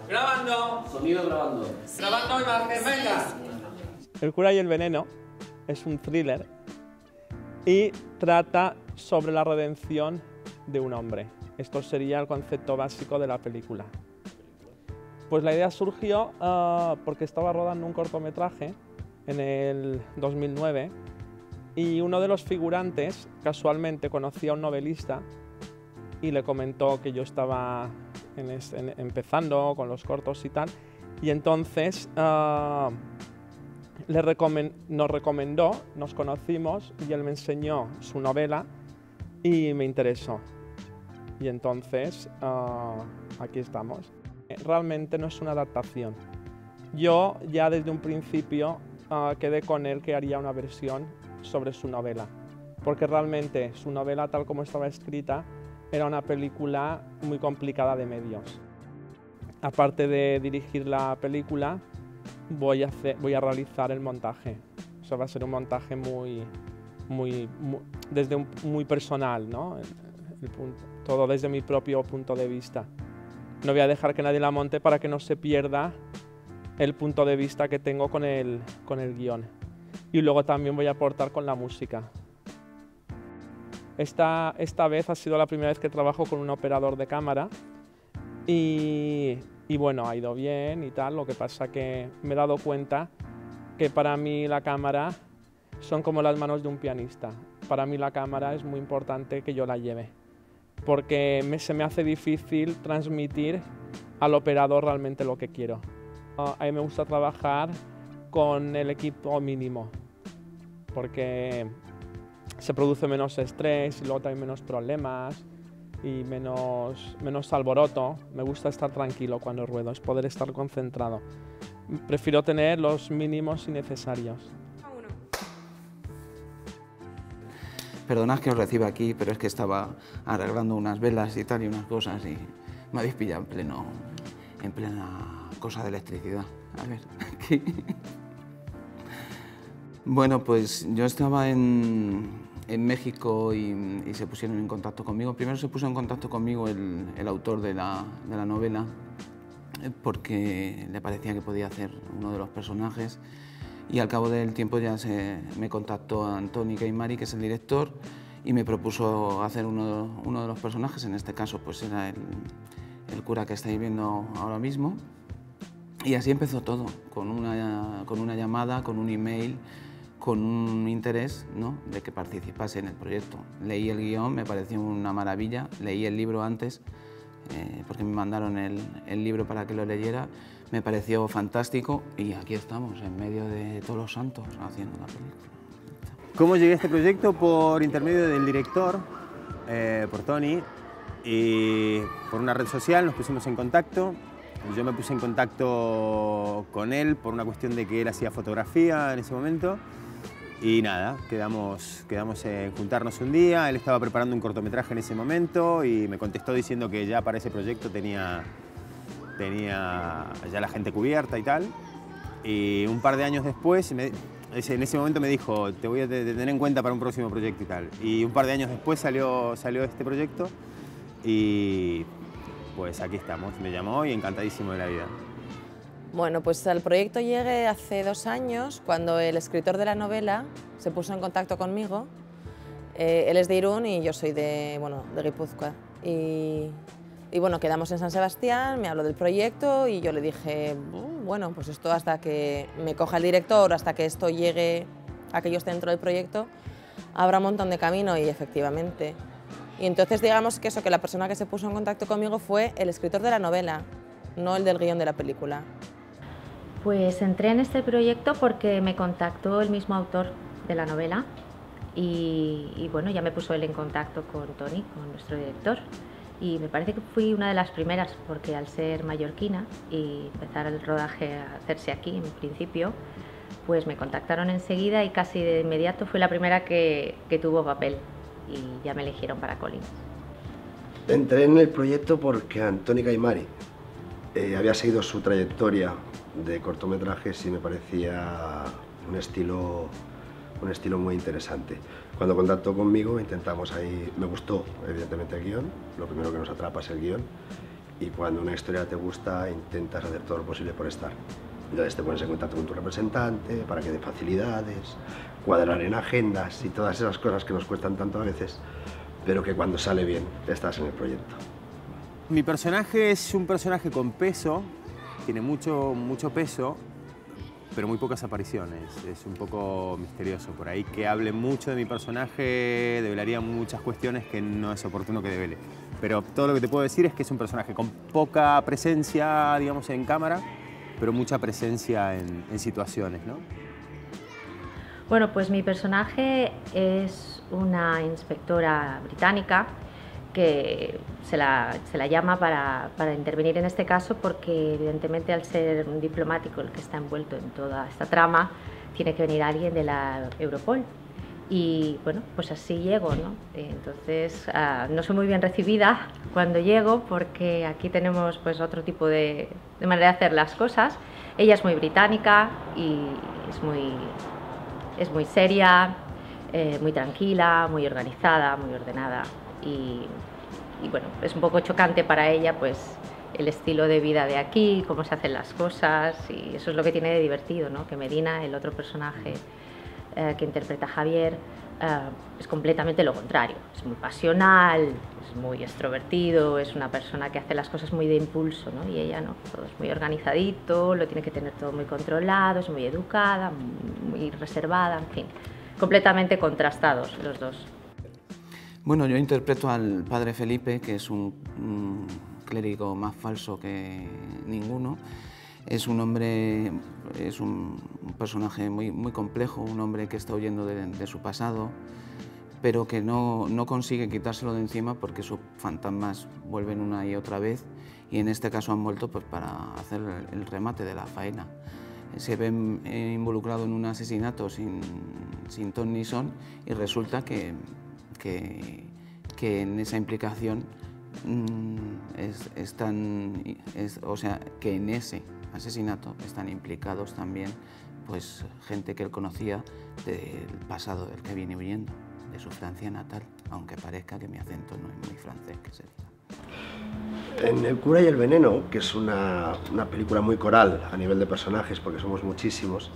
Grabando. Sonido grabando. Sí. Grabando imagen, venga. El cura y el veneno es un thriller y trata sobre la redención de un hombre. Esto sería el concepto básico de la película. Pues la idea surgió porque estaba rodando un cortometraje en el 2009 y uno de los figurantes casualmente conocía a un novelista y le comentó que yo estaba empezando con los cortos y tal, y entonces nos recomendó, nos conocimos y él me enseñó su novela y me interesó. Y entonces aquí estamos. Realmente no es una adaptación. Yo ya desde un principio quedé con él que haría una versión sobre su novela, porque realmente su novela tal como estaba escrita era una película muy complicada de medios. Aparte de dirigir la película, voy a realizar el montaje. O sea, va a ser un montaje muy personal, ¿no? Todo desde mi propio punto de vista. No voy a dejar que nadie la monte para que no se pierda el punto de vista que tengo con el guión. Y luego también voy a aportar con la música. Esta vez ha sido la primera vez que trabajo con un operador de cámara y bueno, ha ido bien y tal. Lo que pasa que me he dado cuenta que para mí la cámara son como las manos de un pianista. Para mí la cámara es muy importante que yo la lleve, porque se me hace difícil transmitir al operador realmente lo que quiero. A mí me gusta trabajar con el equipo mínimo, porque se produce menos estrés y luego también menos problemas y menos alboroto. Me gusta estar tranquilo cuando ruedo, es poder estar concentrado. Prefiero tener los mínimos y necesarios. Perdonad que os reciba aquí, pero es que estaba arreglando unas velas y tal y unas cosas y me habéis pillado en plena cosa de electricidad. A ver, aquí. Bueno, pues yo estaba en México y se pusieron en contacto conmigo. Primero se puso en contacto conmigo el autor de la novela porque le parecía que podía hacer uno de los personajes. Y al cabo del tiempo ya me contactó Antoni Caimari, que es el director, y me propuso hacer uno de los personajes. En este caso pues era el cura que estáis viendo ahora mismo. Y así empezó todo, con una llamada, con un email, con un interés, ¿no?, de que participase en el proyecto. Leí el guión, me pareció una maravilla, leí el libro antes, porque me mandaron el libro para que lo leyera. Me pareció fantástico y aquí estamos, en medio de todos los santos, haciendo la película. ¿Cómo llegué a este proyecto? Por intermedio del director, por Toni, y por una red social nos pusimos en contacto. Yo me puse en contacto con él por una cuestión de que él hacía fotografía en ese momento. Y nada, quedamos en juntarnos un día. Él estaba preparando un cortometraje en ese momento y me contestó diciendo que ya para ese proyecto tenía ya la gente cubierta y tal. Y un par de años después, en ese momento me dijo, te voy a tener en cuenta para un próximo proyecto y tal. Y un par de años después salió este proyecto y pues aquí estamos. Me llamó y encantadísimo de la vida. Bueno, pues al proyecto llegué hace 2 años, cuando el escritor de la novela se puso en contacto conmigo. Él es de Irún y yo soy de Guipúzcoa. Y bueno, quedamos en San Sebastián, me habló del proyecto y yo le dije, bueno, pues esto hasta que me coja el director, hasta que esto llegue a que yo esté dentro del proyecto, habrá un montón de camino y efectivamente. Y entonces digamos que la persona que se puso en contacto conmigo fue el escritor de la novela, no el del guión de la película. Pues entré en este proyecto porque me contactó el mismo autor de la novela y bueno, ya me puso él en contacto con Toni, con nuestro director. Y me parece que fui una de las primeras, porque al ser mallorquina y empezar el rodaje a hacerse aquí en principio, pues me contactaron enseguida y casi de inmediato fui la primera que tuvo papel y ya me eligieron para Collins. Entré en el proyecto porque Antoni Caimari había seguido su trayectoria de cortometrajes y me parecía un estilo muy interesante. Cuando contactó conmigo intentamos ahí, me gustó evidentemente el guión, lo primero que nos atrapa es el guión, y cuando una historia te gusta intentas hacer todo lo posible por estar. Entonces te pones en contacto con tu representante para que dé facilidades, cuadrar en agendas y todas esas cosas que nos cuestan tanto a veces, pero que cuando sale bien estás en el proyecto. Mi personaje es un personaje con peso, tiene mucho peso, pero muy pocas apariciones. Es un poco misterioso. Por ahí que hable mucho de mi personaje develaría muchas cuestiones que no es oportuno que devele. Pero todo lo que te puedo decir es que es un personaje con poca presencia, digamos, en cámara, pero mucha presencia en situaciones, ¿no? Bueno, pues mi personaje es una inspectora británica que se la llama para intervenir en este caso porque evidentemente al ser un diplomático el que está envuelto en toda esta trama tiene que venir alguien de la Europol y bueno, pues así llego, ¿no? Entonces no soy muy bien recibida cuando llego porque aquí tenemos pues otro tipo de manera de hacer las cosas. Ella es muy británica y es muy seria, muy tranquila, muy organizada, muy ordenada. Y bueno, es un poco chocante para ella pues el estilo de vida de aquí, cómo se hacen las cosas y eso es lo que tiene de divertido, ¿no? Que Medina, el otro personaje que interpreta Javier, es completamente lo contrario. Es muy pasional, es muy extrovertido, es una persona que hace las cosas muy de impulso, ¿no? Y ella no, todo es muy organizadito, lo tiene que tener todo muy controlado, es muy educada, muy reservada, en fin, completamente contrastados los dos. Bueno, yo interpreto al padre Felipe, que es un clérigo más falso que ninguno. Es un hombre, es un personaje muy complejo, un hombre que está huyendo de su pasado, pero que no consigue quitárselo de encima porque sus fantasmas vuelven una y otra vez y en este caso han vuelto pues, para hacer el remate de la faena. Se ve involucrado en un asesinato sin ton ni son y resulta que en esa implicación o sea, que en ese asesinato están implicados también pues, gente que él conocía del pasado del que viene huyendo, de su Francia natal, aunque parezca que mi acento no es muy francés, que se diga. En El cura y el veneno, que es una película muy coral a nivel de personajes, porque somos muchísimos,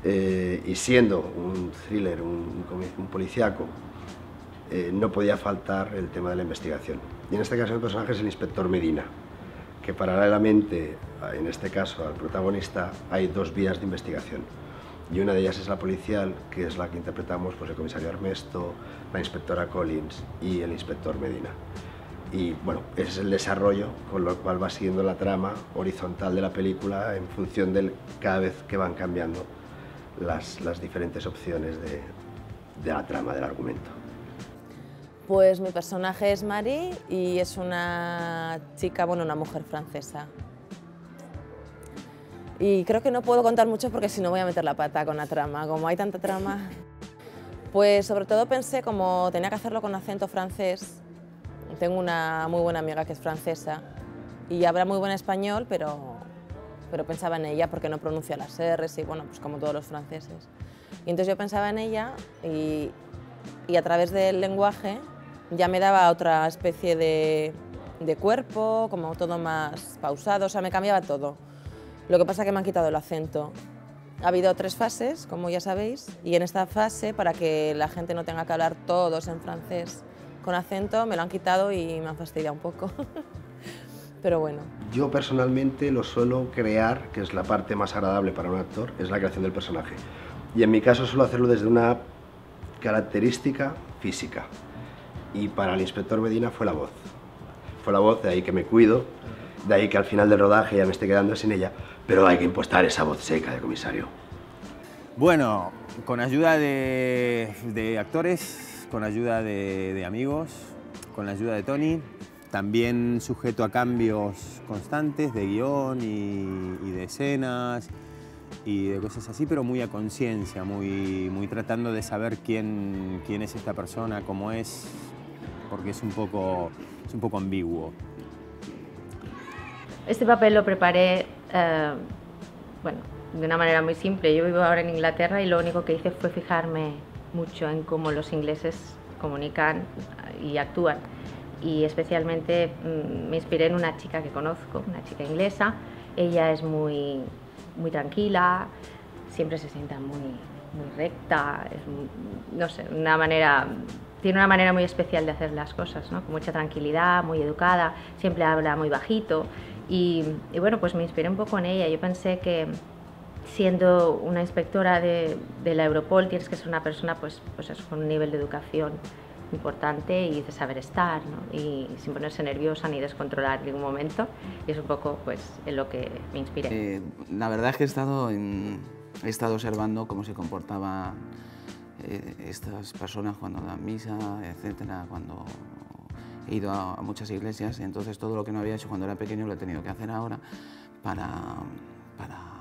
y siendo un thriller, un policíaco, no podía faltar el tema de la investigación. Y en este caso el personaje es el inspector Medina, que paralelamente, en este caso al protagonista, hay dos vías de investigación. Y una de ellas es la policial, que es la que interpretamos pues, el comisario Armesto, la inspectora Collins y el inspector Medina. Y bueno, ese es el desarrollo con lo cual va siguiendo la trama horizontal de la película en función de cada vez que van cambiando las diferentes opciones de la trama, del argumento. Pues mi personaje es Marie y es una chica, bueno, una mujer francesa. Y creo que no puedo contar mucho porque si no voy a meter la pata con la trama, como hay tanta trama. Pues sobre todo pensé, como tenía que hacerlo con acento francés, tengo una muy buena amiga que es francesa y habla muy buen español, pero pensaba en ella porque no pronuncia las R's y bueno, pues como todos los franceses. Y entonces yo pensaba en ella y a través del lenguaje ya me daba otra especie de cuerpo, como todo más pausado, o sea, me cambiaba todo. Lo que pasa es que me han quitado el acento. Ha habido 3 fases, como ya sabéis, y en esta fase, para que la gente no tenga que hablar todos en francés con acento, me lo han quitado y me han fastidiado un poco. Pero bueno. Yo personalmente lo suelo crear, que es la parte más agradable para un actor, es la creación del personaje. Y en mi caso suelo hacerlo desde una característica física. Y para el inspector Medina fue la voz. Fue la voz, de ahí que me cuido, de ahí que al final del rodaje ya me esté quedando sin ella, pero hay que impostar esa voz seca de comisario. Bueno, con ayuda de actores, con ayuda de amigos, con la ayuda de Tony, también sujeto a cambios constantes de guión y de escenas y de cosas así, pero muy a conciencia, muy tratando de saber quién es esta persona, cómo es, porque es un poco ambiguo. Este papel lo preparé, bueno, de una manera muy simple. Yo vivo ahora en Inglaterra y lo único que hice fue fijarme mucho en cómo los ingleses comunican y actúan. y especialmente me inspiré en una chica que conozco, una chica inglesa. Ella es muy tranquila, siempre se sienta muy recta, no sé, tiene una manera muy especial de hacer las cosas, ¿no? Con mucha tranquilidad, muy educada, siempre habla muy bajito y bueno, pues me inspiré un poco en ella. Yo pensé que siendo una inspectora de la Europol tienes que ser una persona pues eso, con un nivel de educación importante y de saber estar, ¿no? Y sin ponerse nerviosa ni descontrolar en ningún momento, y es un poco pues en lo que me inspiré. La verdad es que he estado observando cómo se comportaban estas personas cuando dan misa, etcétera, cuando he ido a muchas iglesias, entonces todo lo que no había hecho cuando era pequeño lo he tenido que hacer ahora para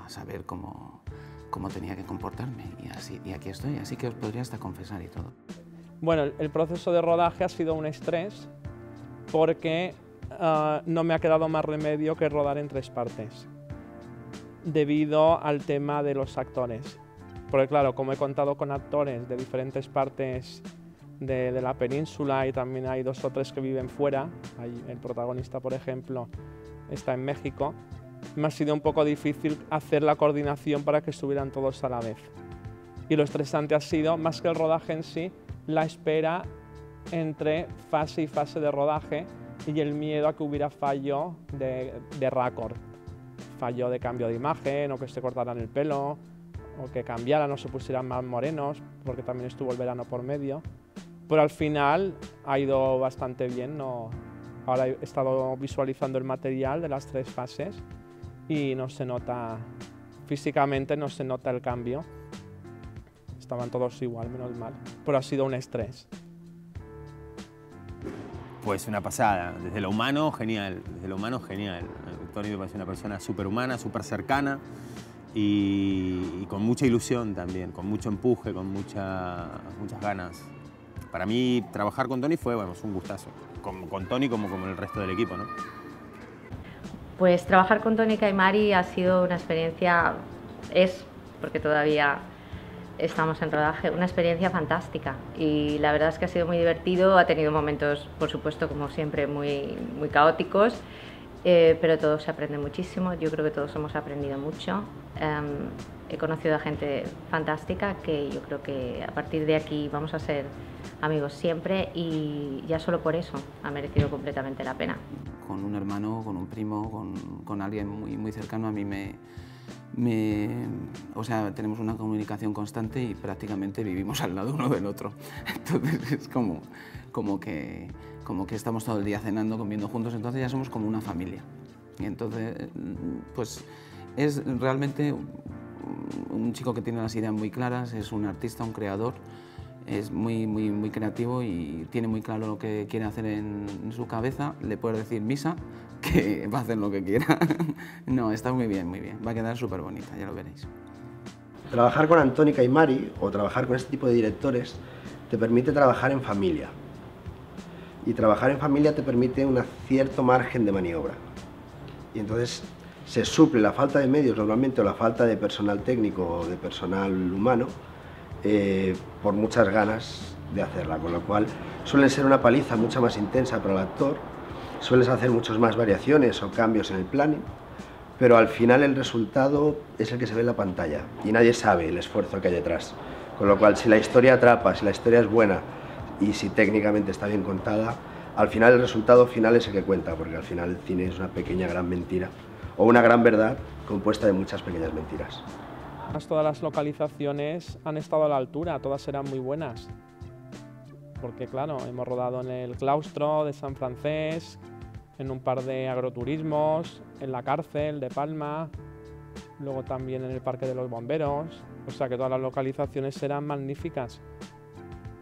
saber cómo tenía que comportarme, y aquí estoy, así que os podría hasta confesar y todo. Bueno, el proceso de rodaje ha sido un estrés porque no me ha quedado más remedio que rodar en 3 partes, debido al tema de los actores. Porque claro, como he contado con actores de diferentes partes de la península y también hay 2 o 3 que viven fuera, el protagonista, por ejemplo, está en México, me ha sido un poco difícil hacer la coordinación para que estuvieran todos a la vez. Y lo estresante ha sido, más que el rodaje en sí, la espera entre fase y fase de rodaje y el miedo a que hubiera fallo de raccord, fallo de cambio de imagen, o que se cortaran el pelo, o que cambiaran o se pusieran más morenos, porque también estuvo el verano por medio. Pero al final ha ido bastante bien, ¿no? Ahora he estado visualizando el material de las 3 fases y no se nota, físicamente no se nota el cambio. Estaban todos igual, menos mal, pero ha sido un estrés. Pues una pasada, desde lo humano, genial, Tony me parece una persona súper humana, súper cercana y con mucha ilusión también, con mucho empuje, con muchas ganas. Para mí, trabajar con Tony fue, bueno, un gustazo, con Tony como el resto del equipo, ¿no? Pues trabajar con Tony Caimari ha sido una experiencia, porque todavía estamos en rodaje, una experiencia fantástica, y la verdad es que ha sido muy divertido. Ha tenido momentos, por supuesto, como siempre, muy caóticos, pero todo se aprende muchísimo. Yo creo que todos hemos aprendido mucho. He conocido a gente fantástica que yo creo que a partir de aquí vamos a ser amigos siempre, y ya solo por eso ha merecido completamente la pena. Con un hermano, con un primo, con alguien muy cercano, a mí o sea, tenemos una comunicación constante y prácticamente vivimos al lado uno del otro. Entonces es como que estamos todo el día cenando, comiendo juntos, entonces ya somos como una familia. Y entonces, pues es realmente un chico que tiene las ideas muy claras, es un artista, un creador, es muy creativo y tiene muy claro lo que quiere hacer en su cabeza. Le puedes decir misa, que va a hacer lo que quiera. No, está muy bien, va a quedar súper bonita, ya lo veréis. Trabajar con Antoni Caimari o trabajar con este tipo de directores te permite trabajar en familia. Y trabajar en familia te permite un cierto margen de maniobra. Y entonces se suple la falta de medios normalmente, o la falta de personal técnico o de personal humano, por muchas ganas de hacerla, con lo cual suele ser una paliza mucho más intensa para el actor, sueles hacer muchas más variaciones o cambios en el planning, pero al final el resultado es el que se ve en la pantalla y nadie sabe el esfuerzo que hay detrás, con lo cual si la historia atrapa, si la historia es buena y si técnicamente está bien contada, al final el resultado final es el que cuenta, porque al final el cine es una pequeña gran mentira o una gran verdad compuesta de muchas pequeñas mentiras. Todas las localizaciones han estado a la altura, todas eran muy buenas, porque claro, hemos rodado en el claustro de San Francés, en un par de agroturismos, en la cárcel de Palma, luego también en el Parque de los Bomberos, o sea que todas las localizaciones eran magníficas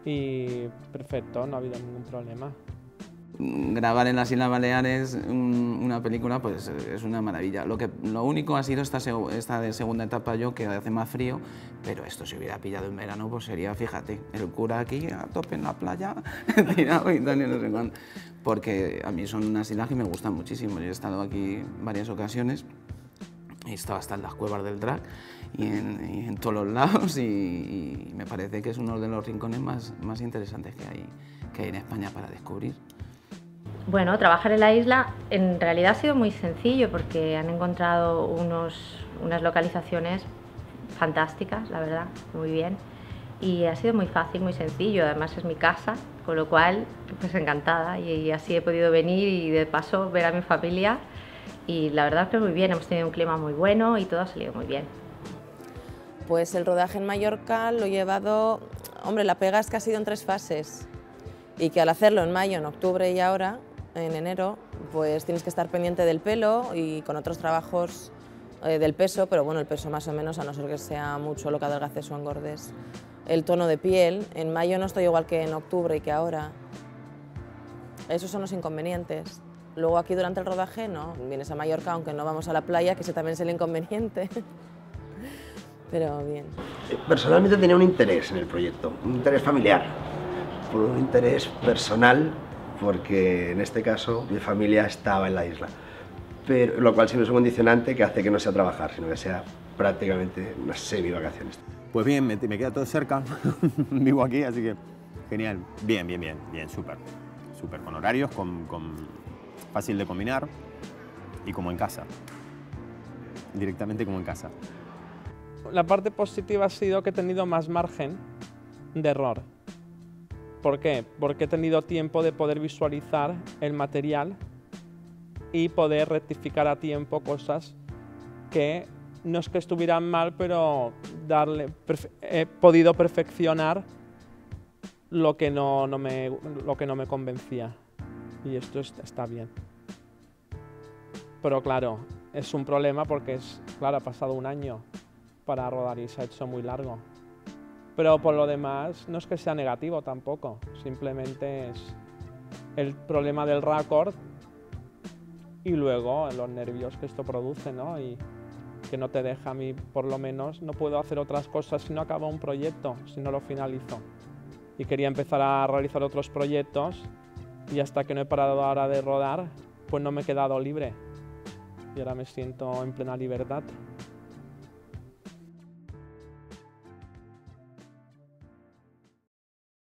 y perfecto, no ha habido ningún problema. Grabar en las Islas Baleares una película pues es una maravilla. Lo único ha sido esta de segunda etapa que hace más frío, pero esto si hubiera pillado en verano pues sería, fíjate, el cura aquí a tope en la playa, tirado y tal y no sé cuándo. Porque a mí son unas islas que me gustan muchísimo. Yo he estado aquí varias ocasiones, he estado hasta en las cuevas del Drac y en todos los lados y me parece que es uno de los rincones más interesantes que hay en España para descubrir. Bueno, trabajar en la isla en realidad ha sido muy sencillo porque han encontrado unas localizaciones fantásticas, la verdad, muy bien. Y ha sido muy fácil, muy sencillo, además es mi casa, con lo cual pues encantada y así he podido venir y de paso ver a mi familia y la verdad que muy bien, hemos tenido un clima muy bueno y todo ha salido muy bien. Pues el rodaje en Mallorca lo he llevado, hombre, la pega es que ha sido en 3 fases y que al hacerlo en mayo, en octubre y ahora, en enero, pues tienes que estar pendiente del pelo y con otros trabajos del peso, pero bueno, el peso más o menos, a no ser que sea mucho lo que adelgaces o engordes. El tono de piel, en mayo no estoy igual que en octubre y que ahora. Esos son los inconvenientes. Luego aquí durante el rodaje no, vienes a Mallorca aunque no vamos a la playa, que ese también es el inconveniente. Pero bien. Personalmente tenía un interés en el proyecto, un interés familiar, por un interés personal, porque en este caso mi familia estaba en la isla, pero, lo cual sí no es un condicionante que hace que no sea trabajar, sino que sea prácticamente unas semi-vacaciones. Pues bien, me queda todo cerca, vivo aquí, así que genial. Bien, súper. Súper, con horarios, fácil de combinar y como en casa. Directamente como en casa. La parte positiva ha sido que he tenido más margen de error. ¿Por qué? Porque he tenido tiempo de poder visualizar el material y poder rectificar a tiempo cosas que no es que estuvieran mal, pero he podido perfeccionar lo que no me convencía. Y esto está bien. Pero claro, es un problema porque ha pasado un año para rodar y se ha hecho muy largo. Pero por lo demás, no es que sea negativo tampoco, simplemente es el problema del récord y luego los nervios que esto produce, ¿no? Y que no te deja a mí, por lo menos, no puedo hacer otras cosas si no acabo un proyecto, si no lo finalizo. Y quería empezar a realizar otros proyectos y hasta que no he parado ahora de rodar, pues no me he quedado libre. Y ahora me siento en plena libertad.